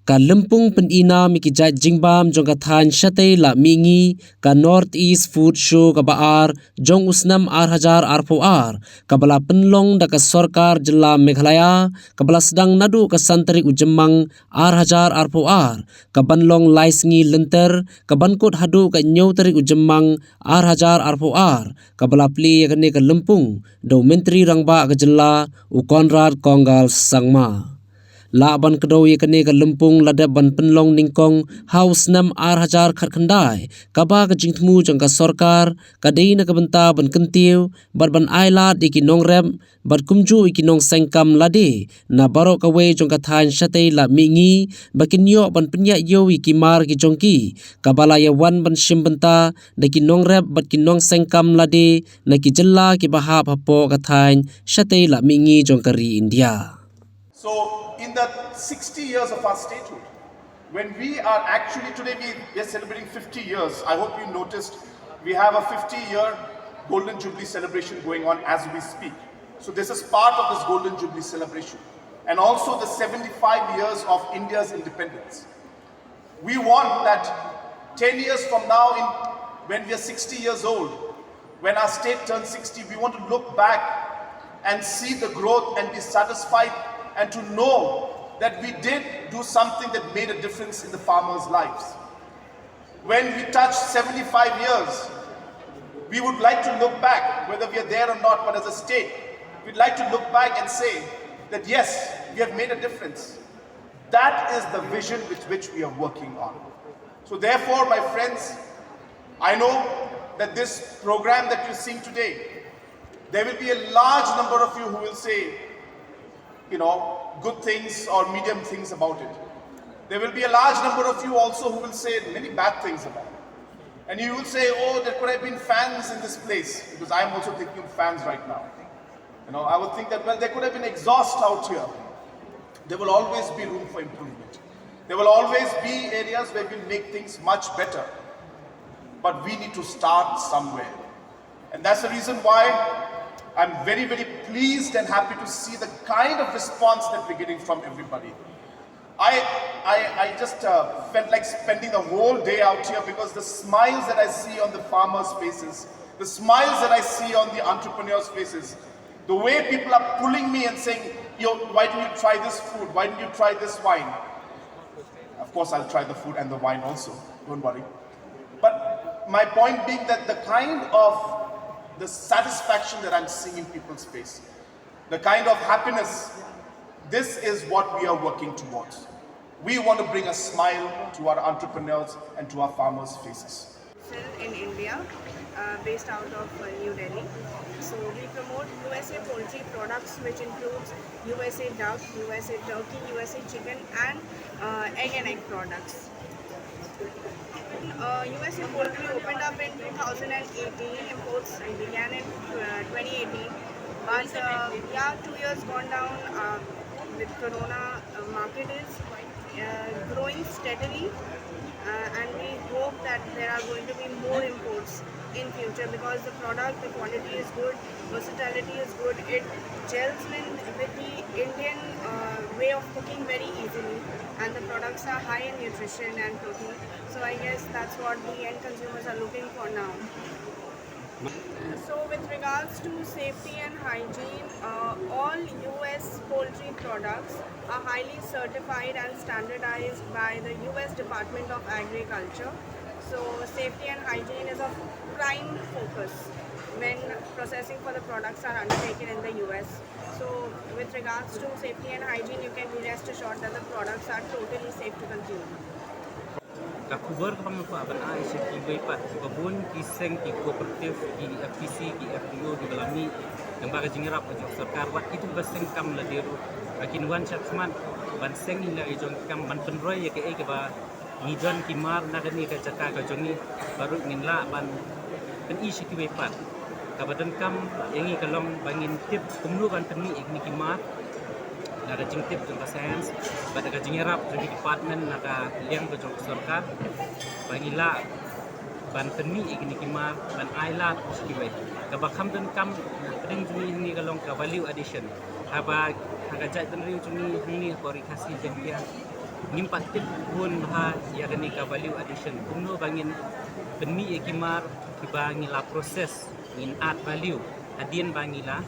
ka Lympung penina miki jat jingbam jong ka than shatei la mingi ka North East Food Show ka baar jong usnam 8,000 RPR ka bala penlong da ka Sarkar Jilla Meghalaya ka bala sedang nadu ka santri ujemang 8,000 RPR ka banlong laisngi lenter ka bankut hadu ka nyautari ujemang 8,000 RPR ka bala pli ka ne ka Lympung do menteri rangba ka Jilla u Konrad Konggal Sangma la ban kedau ye kene ka Lympung Lade ban penlong ningkong house nam 8,000 khandai ka ba ka jingthmu jang ka Sarkar ka dei na ka Bynta ban kentiu ban aila iki Nongrep bat kumju iki Nongsengkam Lade na baro ka we jong ka than shatei la mingi bakin yo ban penya yo iki mar ki jongki ka bala ya wan ban Shim Bynta da ki Nongrep bat ki Nongsengkam Lade na ki jilla ki bahap hapo ka than shatei la mingi jong kari India. So, in the 60 years of our statehood, when we are actually today we are celebrating 50 years. I hope you noticed we have a 50-year Golden Jubilee celebration going on as we speak. So this is part of this Golden Jubilee celebration. And also the 75 years of India's independence. We want that 10 years from now, when we are 60 years old, when our state turns 60, we want to look back and see the growth and be satisfied and to know that we did do something that made a difference in the farmers' lives. When we touch 75 years, we would like to look back, whether we are there or not, but as a state, we'd like to look back and say that yes, we have made a difference. That is the vision with which we are working on. So therefore, my friends, I know that this program that you're seeing today, there will be a large number of you who will say, good things or medium things about it. There will be a large number of you also who will say many bad things about it. And you will say, oh, there could have been fans in this place, because I am also thinking of fans right now. I would think that, well, there could have been exhaust out here. There will always be room for improvement. There will always be areas where we'll make things much better. But we need to start somewhere. And that's the reason why I'm very, very pleased and happy to see the kind of response that we're getting from everybody. I just felt like spending the whole day out here because the smiles that I see on the farmers' faces, the smiles that I see on the entrepreneurs' faces, the way people are pulling me and saying, why don't you try this food? Why don't you try this wine? Of course, I'll try the food and the wine also, don't worry. But my point being that the kind of the satisfaction that I'm seeing in people's face, the kind of happiness, this is what we are working towards. We want to bring a smile to our entrepreneurs and to our farmers' faces. In India, based out of New Delhi. So we promote USA poultry products, which includes USA duck, USA turkey, USA chicken, and egg products. USA poultry opened up in 2018, imports began in 2018, but 2 years gone down with Corona. Market is growing steadily, and we hope that there are going to be more imports in future because the product, the quality is good, versatility is good, it gels in with the Indian way of cooking very easily, and the products are high in nutrition and protein. So I guess that's what the end consumers are looking for now. So with regards to safety and hygiene, all US poultry products are highly certified and standardized by the US Department of Agriculture. So safety and hygiene is of prime focus when processing for the products are undertaken in the US. So with regards to safety and hygiene, you can be rest assured that the products are totally safe to consume. Kakubar kami po aban ay sa kibay pat kabun kiseng ki kooperatif ki FPC ki FPO di balami yang baga jingrap ajak Sarkar wat itu baseng kam la deru akin wan chatman ban seng ila ejong kam ban penroy ya ke ba ni jon ki mar na ni ka jaka ka jongi baru nginla ban pen isi kibay pat kabadan kam yangi kalong bangin tip kumnu ban penni ikni ki mar nada jingtip jong sains pada ka jingerap jong department nada liang jong Sarkar bangila ban penni igni kimar ban aila skiwe ka bakham dan kam ring juni ni kalong ka value addition haba haga jat dan ring juni ni kori khasi jengkia ngimpat tip pun ha ya kini ka value addition kumno bangin penmi ekimar kibangila proses in add value adien bangila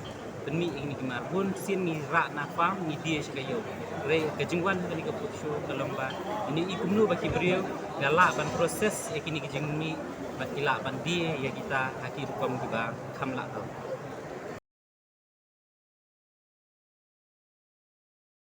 penmi ini kimar pun sin ni ra na fam ni dia sekayo re kejingwan kini ka putsho kalomba ini ikumno baki brio gala ban proses ekini kejingmi bakila ban dia ya kita akhir kom kiba kamla